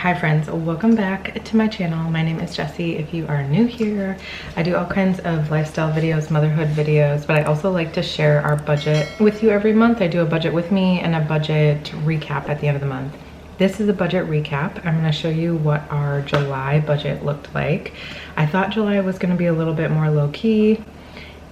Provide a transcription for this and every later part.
Hi friends, welcome back to my channel. My name is Jessie. If you are new here, I do all kinds of lifestyle videos, motherhood videos, but I also like to share our budget with you every month. I do a budget with me and a budget recap at the end of the month. This is a budget recap. I'm gonna show you what our July budget looked like. I thought July was gonna be a little bit more low-key.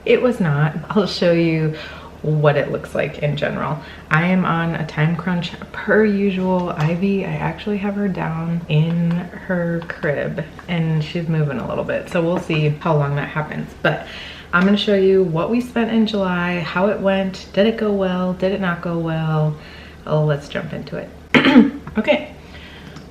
It was not. I'll show you what it looks like in general. I am on a time crunch per usual. Ivy, I actually have her down in her crib and she's moving a little bit. So we'll see how long that happens. But I'm gonna show you what we spent in July, how it went, did it go well, did it not go well? Oh, let's jump into it. Okay,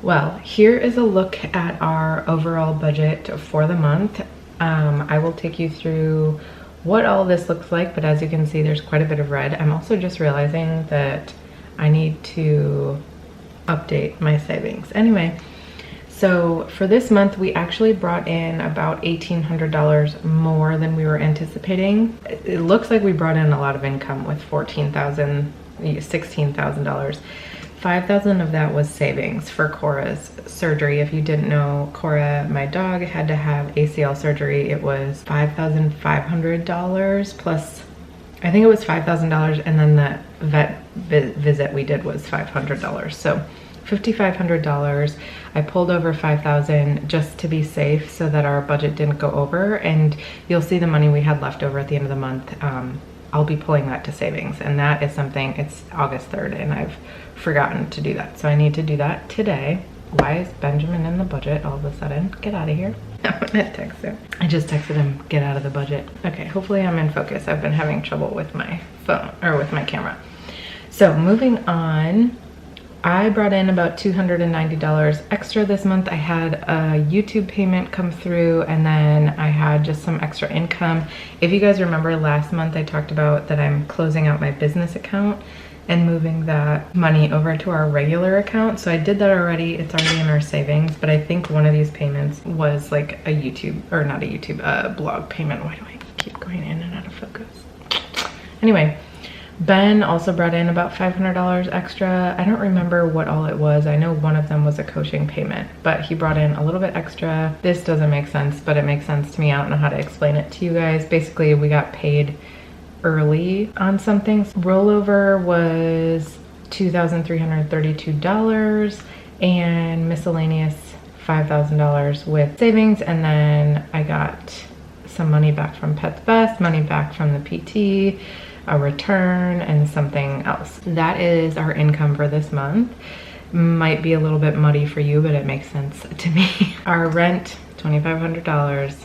well, here is a look at our overall budget for the month. I will take you through what all this looks like, but as you can see, there's quite a bit of red. I'm also just realizing that I need to update my savings. Anyway, so for this month, we actually brought in about $1,800 more than we were anticipating. It looks like we brought in a lot of income with $16,000. 5,000 of that was savings for Cora's surgery. If you didn't know, Cora, my dog, had to have ACL surgery. It was $5,500 plus, I think it was $5,000, and then the vet visit we did was $500. So $5,500. I pulled over 5,000 just to be safe so that our budget didn't go over, and you'll see the money we had left over at the end of the month. I'll be pulling that to savings, and that is something, it's August 3rd and I've forgotten to do that. So I need to do that today. Why is Benjamin in the budget all of a sudden? Get out of here. I'm gonna text him. I just texted him, get out of the budget. Okay, hopefully I'm in focus. I've been having trouble with my phone, or with my camera. So moving on, I brought in about $290 extra this month. I had a YouTube payment come through, and then I had just some extra income. If you guys remember last month, I talked about that I'm closing out my business account and moving that money over to our regular account. So I did that already. It's already in our savings, but I think one of these payments was like a YouTube, or not a YouTube, a blog payment. Why do I keep going in and out of focus? Anyway, Ben also brought in about $500 extra. I don't remember what all it was. I know one of them was a coaching payment, but he brought in a little bit extra. This doesn't make sense, but it makes sense to me. I don't know how to explain it to you guys. Basically, we got paid early on some things. Rollover was $2,332 and miscellaneous $5,000 with savings, and then I got some money back from Pets Best, money back from the PT, a return, and something else. That is our income for this month. Might be a little bit muddy for you, but it makes sense to me. Our rent, $2,500.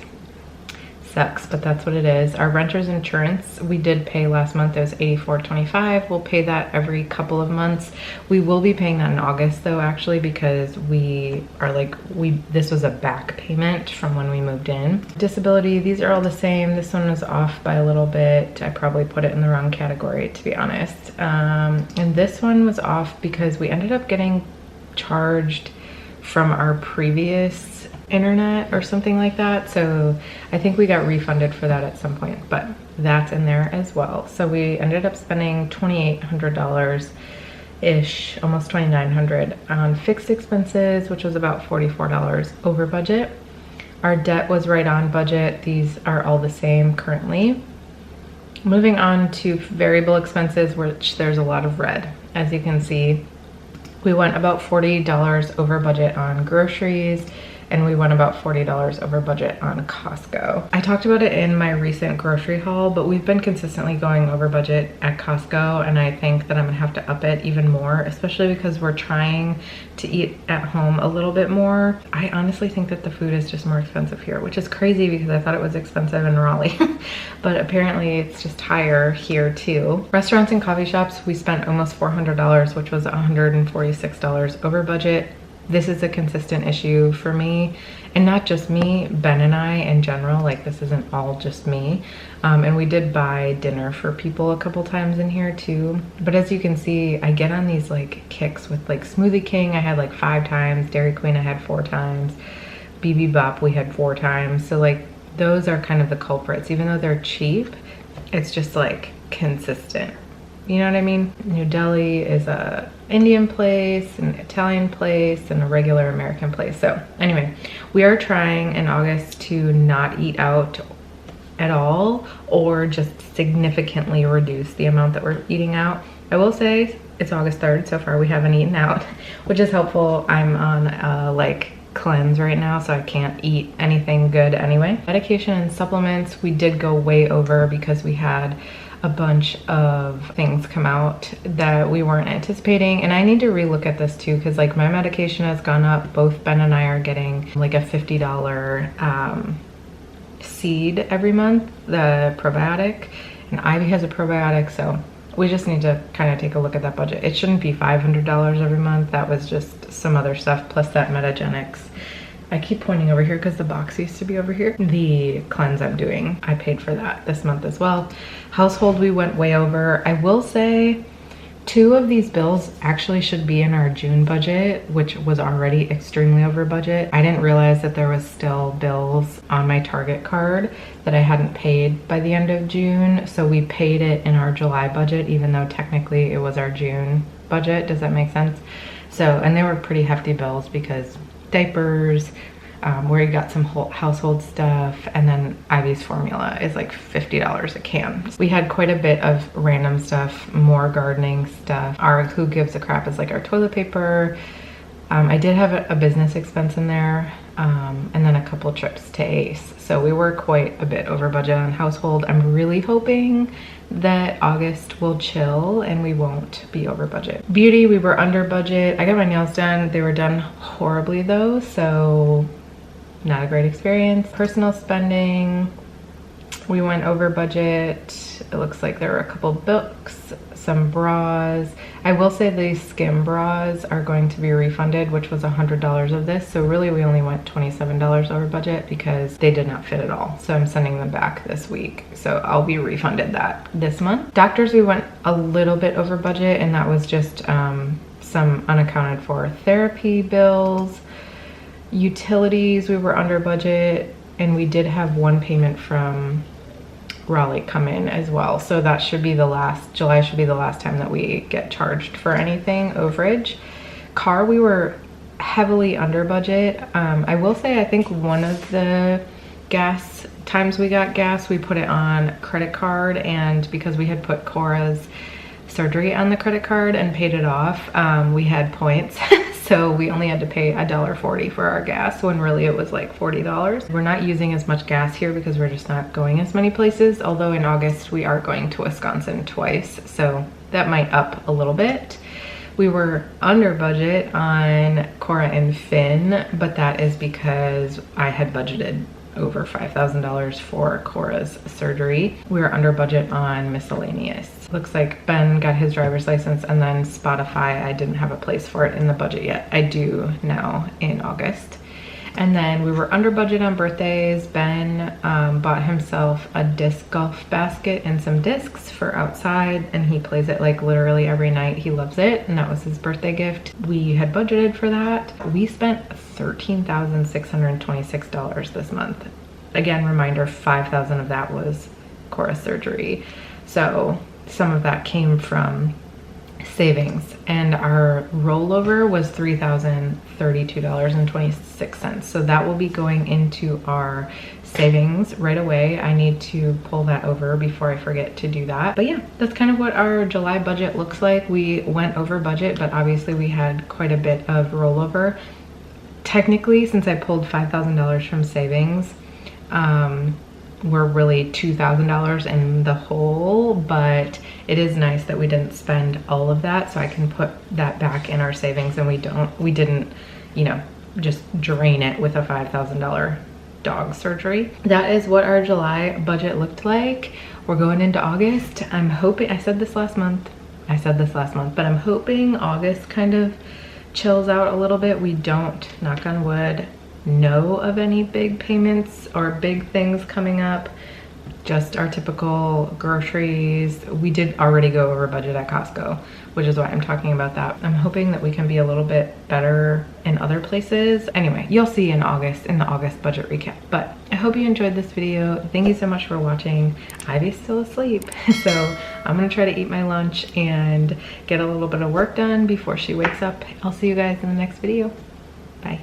Sucks, but that's what it is. Our renter's insurance, we did pay last month. It was $84.25. We'll pay that every couple of months. We will be paying that in August though, actually, because we are like, this was a back payment from when we moved in. Disability, these are all the same. This one was off by a little bit. I probably put it in the wrong category, to be honest. And this one was off because we ended up getting charged from our previous internet or something like that. So I think we got refunded for that at some point, but that's in there as well. So we ended up spending $2,800-ish, almost $2,900 on fixed expenses, which was about $44 over budget. Our debt was right on budget. These are all the same currently. Moving on to variable expenses, which there's a lot of red. As you can see, we went about $40 over budget on groceries, and we went about $40 over budget on Costco. I talked about it in my recent grocery haul, but we've been consistently going over budget at Costco, and I think that I'm gonna have to up it even more, especially because we're trying to eat at home a little bit more. I honestly think that the food is just more expensive here, which is crazy because I thought it was expensive in Raleigh, but apparently it's just higher here too. Restaurants and coffee shops, we spent almost $400, which was $146 over budget. This is a consistent issue for me, and not just me, Ben and I in general. Like, this isn't all just me. And we did buy dinner for people a couple times in here too. But as you can see, I get on these like kicks with like Smoothie King. I had like 5 times. Dairy Queen I had 4 times. BB Bop we had 4 times. So like those are kind of the culprits. Even though they're cheap, it's just like consistent. You know what I mean? New Delhi is a Indian place, an Italian place, and a regular American place. So anyway, we are trying in August to not eat out at all, or just significantly reduce the amount that we're eating out. I will say it's August 3rd. So far we haven't eaten out, which is helpful. I'm on a like cleanse right now, so I can't eat anything good anyway. Medication and supplements, we did go way over because we had a bunch of things come out that we weren't anticipating. And I need to relook at this too, because like my medication has gone up. Both Ben and I are getting like a $50 seed every month, the probiotic, and Ivy has a probiotic, so we just need to kind of take a look at that budget. It shouldn't be $500 every month. That was just some other stuff, plus that Metagenics. I keep pointing over here because the box used to be over here. The cleanse I'm doing, I paid for that this month as well. Household, we went way over. I will say 2 of these bills actually should be in our June budget, which was already extremely over budget. I didn't realize that there was still bills on my Target card that I hadn't paid by the end of June. So we paid it in our July budget, even though technically it was our June budget. Does that make sense? So, and they were pretty hefty bills because diapers, where you got some household stuff, and then Ivy's formula is like $50 a can. We had quite a bit of random stuff, more gardening stuff. Our who gives a crap is like our toilet paper. I did have a business expense in there, and then a couple trips to Ace. So we were quite a bit over budget on household. I'm really hoping that August will chill and we won't be over budget. Beauty, we were under budget. I got my nails done. They were done horribly though, so not a great experience. Personal spending, we went over budget. It looks like there were a couple books, some bras. I will say these skim bras are going to be refunded, which was $100 of this. So really we only went $27 over budget because they did not fit at all. So I'm sending them back this week. So I'll be refunded that this month. Doctors, we went a little bit over budget, and that was just some unaccounted for therapy bills. Utilities, we were under budget, and we did have one payment from Raleigh come in as well. So that should be the last, July should be the last time that we get charged for anything overage. Car, we were heavily under budget. I will say, I think one of the gas times we got gas, we put it on credit card, and because we had put Cora's surgery on the credit card and paid it off, we had points. So we only had to pay $1.40 for our gas when really it was like $40. We're not using as much gas here because we're just not going as many places. Although in August we are going to Wisconsin twice, so that might up a little bit. We were under budget on Cora and Finn, but that is because I had budgeted over $5,000 for Cora's surgery. We were under budget on miscellaneous. Looks like Ben got his driver's license, and then Spotify, I didn't have a place for it in the budget yet. I do now in August. And then we were under budget on birthdays. Ben bought himself a disc golf basket and some discs for outside, and he plays it like literally every night. He loves it, and that was his birthday gift. We had budgeted for that. We spent $13,626 this month. Again, reminder, 5,000 of that was Cora's surgery. So some of that came from savings, and our rollover was $3,032.26. So that will be going into our savings right away. I need to pull that over before I forget to do that. But yeah, that's kind of what our July budget looks like. We went over budget, but obviously we had quite a bit of rollover. Technically, since I pulled $5,000 from savings, we're really $2,000 in the hole, but it is nice that we didn't spend all of that, so I can put that back in our savings, and we didn't, you know, just drain it with a $5,000 dog surgery. That is what our July budget looked like. We're going into August. I'm hoping, I said this last month, but I'm hoping August kind of chills out a little bit. We don't, knock on wood, know of any big payments or big things coming up, just our typical groceries. We did already go over budget at Costco, which is why I'm talking about that. I'm hoping that we can be a little bit better in other places. Anyway, you'll see in August, in the August budget recap. But I hope you enjoyed this video. Thank you so much for watching. Ivy's still asleep, so I'm gonna try to eat my lunch and get a little bit of work done before she wakes up. I'll see you guys in the next video. Bye.